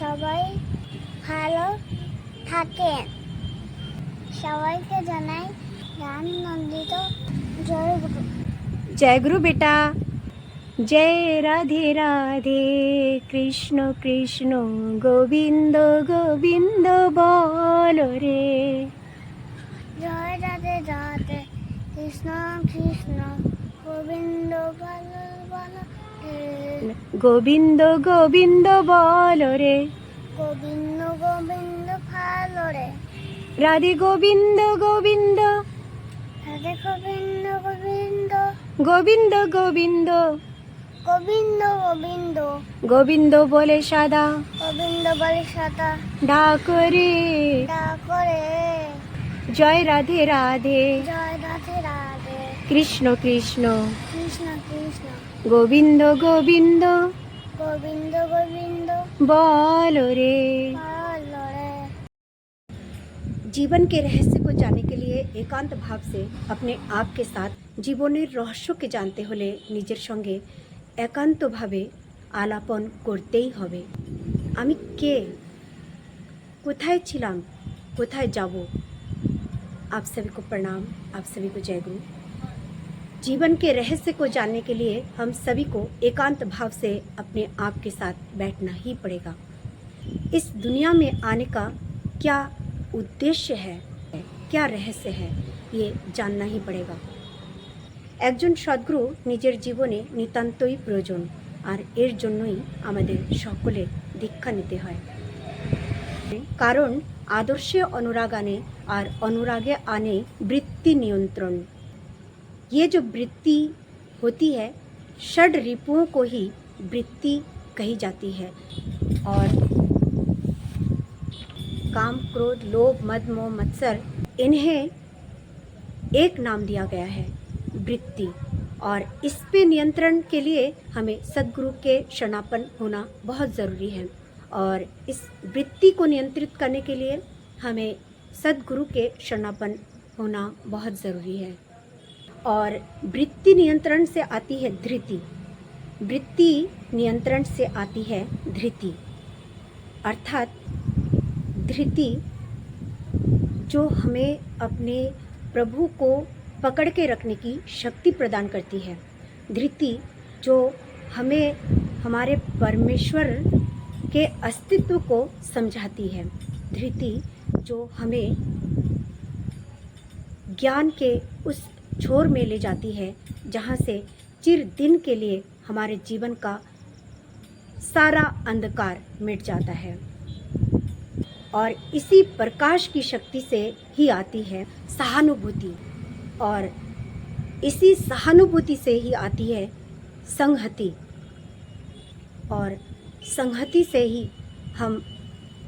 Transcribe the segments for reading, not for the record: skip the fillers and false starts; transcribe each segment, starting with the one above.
সবাই ভালো থাকেন। সবাইকে জানাই গান নন্দিত জয়গুরু। जय गुरु बेटा। जय राधे राधे, कृष्ण कृष्ण गोविंद गोविंद बोलो रे। জয় রাধে রাধে, কৃষ্ণ কৃষ্ণ গোবিন্দ ভালো ভালো রে। गोविंद गोविंद बोलो रे। গোবিন্দ গোবিন্দ ভালো রে। राधे गोविंद गोविंद রাধে গোবিন্দ গোবিন্দ गोविंद गोविंद গোবিন্দ গোবিন্দ गोविंद बोले सादा গোবিন্দ বলে সদা डाकरे। করে। जय राधे राधे, জয় রাধে রাধে, कृष्ण कृष्ण কৃষ্ণ কৃষ্ণ गोविंद गोविंद গোবিন্দ গোবিন্দ बोलो रे। ভালো রে। जीवन के रहस्य को जानने के लिए एकांत भाव से अपने आप के साथ জীবনের রহস্যকে জানতে হলে নিজের সঙ্গে একান্তভাবে আলাপন করতেই হবে। আমি কে, কোথায় ছিলাম, কোথায় যাব। आप सभी को प्रणाम, आप सभी को जय गुरु। जीवन के रहस्य को जानने के लिए हम सभी को एकांत भाव से अपने आप के साथ बैठना ही पड़ेगा। इस दुनिया में आने का क्या उद्देश्य है, क्या रहस्य है, ये जानना ही पड़ेगा। একজন সদ্গুরু নিজের জীবনে নিতান্তই প্রয়োজন, আর এর জন্যই আমাদের সকলের দীক্ষা নিতে হয়। কারণ आदर्शे अनुराग आने और अनुरागे आने वृत्ति नियंत्रण। ये जो वृत्ति होती है, षड रिपुओं को ही वृत्ति कही जाती है। और काम क्रोध लोभ मद मोह मत्सर, इन्हें एक नाम दिया गया है, वृत्ति। और इस पे नियंत्रण के लिए हमें सद्गुरु के शरणापन्न होना बहुत ज़रूरी है। और इस वृत्ति को नियंत्रित करने के लिए हमें सद्गुरु के शरणापन्न होना बहुत ज़रूरी है। और वृत्ति नियंत्रण से आती है धृति, वृत्ति नियंत्रण से आती है धृति। अर्थात धृति जो हमें अपने प्रभु को पकड़ के रखने की शक्ति प्रदान करती है, धृति जो हमें हमारे परमेश्वर के अस्तित्व को समझाती है, धृति जो हमें ज्ञान के उस छोर में ले जाती है जहाँ से चिर दिन के लिए हमारे जीवन का सारा अंधकार मिट जाता है। और इसी प्रकाश की शक्ति से ही आती है सहानुभूति, और इसी सहानुभूति से ही आती है संहति, और संहति से ही हम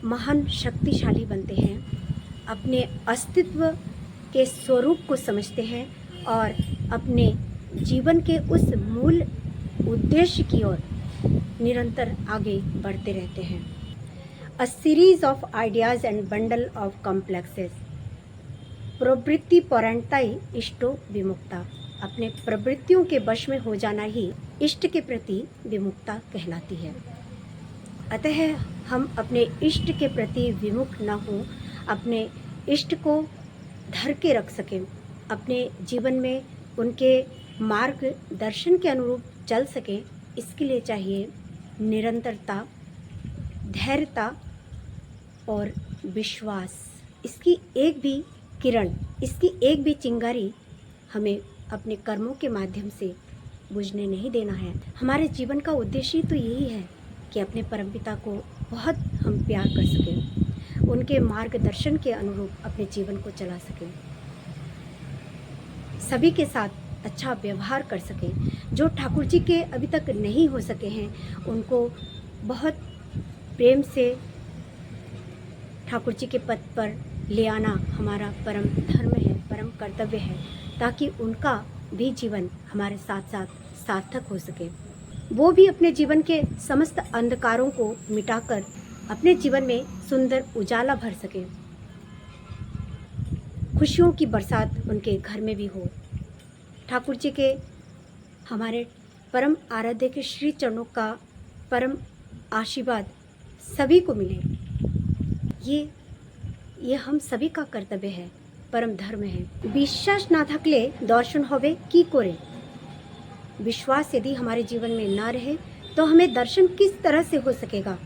महान शक्तिशाली बनते हैं, अपने अस्तित्व के स्वरूप को समझते हैं और अपने जीवन के उस मूल उद्देश्य की ओर निरंतर आगे बढ़ते रहते हैं। A series of ideas and bundle of complexes, प्रवृत्ति पौराणताई इष्टो विमुक्ता। अपने प्रवृत्तियों के वश में हो जाना ही इष्ट के प्रति विमुक्ता कहलाती है। अतः हम अपने इष्ट के प्रति विमुख न हों, अपने इष्ट को धर के रख सकें, अपने जीवन में उनके मार्गदर्शन के अनुरूप चल सकें, इसके लिए चाहिए निरंतरता, धैर्यता और विश्वास। इसकी एक भी किरण, इसकी एक भी चिंगारी हमें अपने कर्मों के माध्यम से बुझने नहीं देना है। हमारे जीवन का उद्देश्य तो यही है कि अपने परमपिता को बहुत हम प्यार कर सकें, उनके मार्गदर्शन के अनुरूप अपने जीवन को चला सकें, सभी के साथ अच्छा व्यवहार कर सकें। जो ठाकुर जी के अभी तक नहीं हो सके हैं, उनको बहुत प्रेम से ठाकुर जी के पद पर ले आना हमारा परम धर्म है, परम कर्तव्य है, ताकि उनका भी जीवन हमारे साथ साथ सार्थक हो सके। वो भी अपने जीवन के समस्त अंधकारों को मिटाकर अपने जीवन में सुंदर उजाला भर सके, खुशियों की बरसात उनके घर में भी हो। ठाकुर जी के हमारे परम आराध्य के श्री चरणों का परम आशीर्वाद सभी को मिले। ये हम सभी का कर्तव्य है, परम धर्म है। विश्वास ना থাকলে दर्शन होवे की करे। विश्वास यदि हमारे जीवन में ना रहे तो हमें दर्शन किस तरह से हो सकेगा।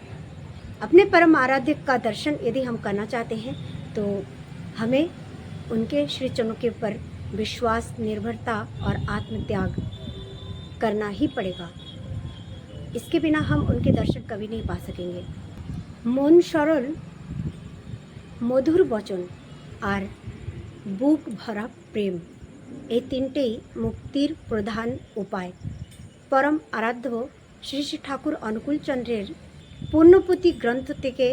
अपने परम आराध्य का दर्शन यदि हम करना चाहते हैं तो हमें उनके श्री चरणों के ऊपर विश्वास, निर्भरता और आत्मत्याग करना ही पड़ेगा। इसके बिना हम उनके दर्शन कभी नहीं पा सकेंगे। मन सरल, मधुर वचन और बुक भरा प्रेम, এই তিনটেই মুক্তির প্রধান উপায়। পরম আরাধ্য শ্রী শ্রী ঠাকুর অনুকূলচন্দ্রের পুণ্যপুঁথি গ্রন্থ থেকে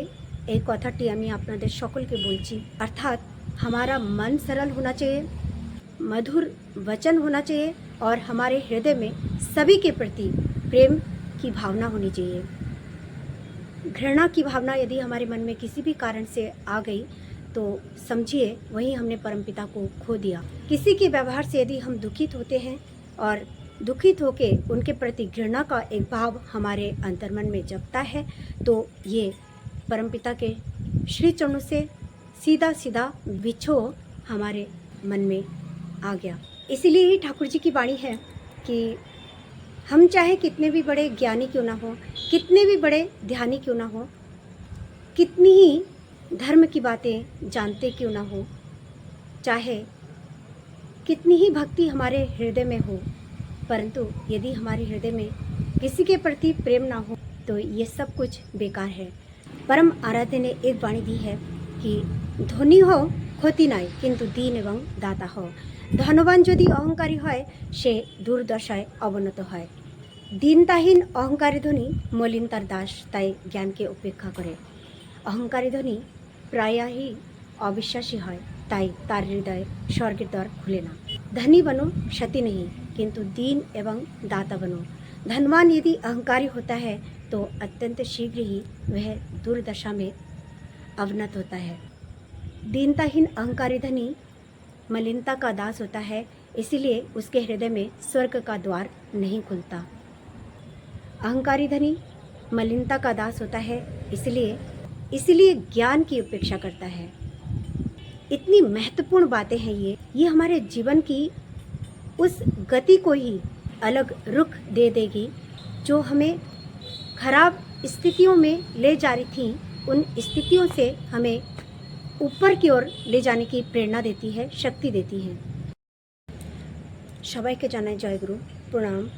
এই কথাটি আমি আপনাদের সকলকে বলছি। अर्थात हमारा मन सरल होना चाहिए, मधुर वचन होना चाहिए और हमारे हृदय में सभी के प्रति प्रेम की भावना होनी चाहिए। घृणा की भावना यदि हमारे मन में किसी भी कारण से आ गई तो समझिए वही हमने परमपिता को खो दिया। किसी के व्यवहार से यदि हम दुखित होते हैं और दुखित होके उनके प्रति घृणा का एक भाव हमारे अंतर्मन में जगता है तो ये परमपिता के श्री चरणों से सीधा सीधा बिछो हमारे मन में आ गया। इसीलिए ही ठाकुर जी की वाणी है कि हम चाहे कितने भी बड़े ज्ञानी क्यों ना हो, कितने भी बड़े ध्यानी क्यों ना हो, कितनी ही धर्म की बातें जानते क्यों ना हो, चाहे कितनी ही भक्ति हमारे हृदय में हो, परंतु यदि हमारे हृदय में किसी के प्रति प्रेम ना हो तो ये सब कुछ बेकार है। परम आराध्य ने एक वाणी दी है कि धनी हो क्षति নাই किंतु दीन एवं दाता हो। धनवान यदि अहंकारी হয় সে দুর্দশায় অবনত হয়। দীনতাহীন অহংকারী ধনী মলিনতার দাস, তাই জ্ঞানকে উপেক্ষা করে। অহংকারী ধনী প্রায়ই অবিশ্বাসী হয়, তাই তার হৃদয় স্বর্গের দ্বার খুলে না। धनी बनो क्षति नहीं किंतु दीन एवं दाता बनो। धनवान यदि अहंकारी होता है तो अत्यंत शीघ्र ही वह दुर्दशा में अवनत होता है। दीनताहीन अहंकारी धनी मलिनता का दास होता है, इसीलिए उसके हृदय में स्वर्ग का द्वार नहीं खुलता। अहंकारी धनी मलिनता का दास होता है, इसलिए ज्ञान की उपेक्षा करता है। इतनी महत्वपूर्ण बातें हैं ये हमारे जीवन की उस गति को ही अलग रुख दे देगी जो हमें खराब स्थितियों में ले जा रही थी, उन स्थितियों से हमें ऊपर की ओर ले जाने की प्रेरणा देती है, शक्ति देती है। सबाइके जानाई जय गुरु, प्रणाम।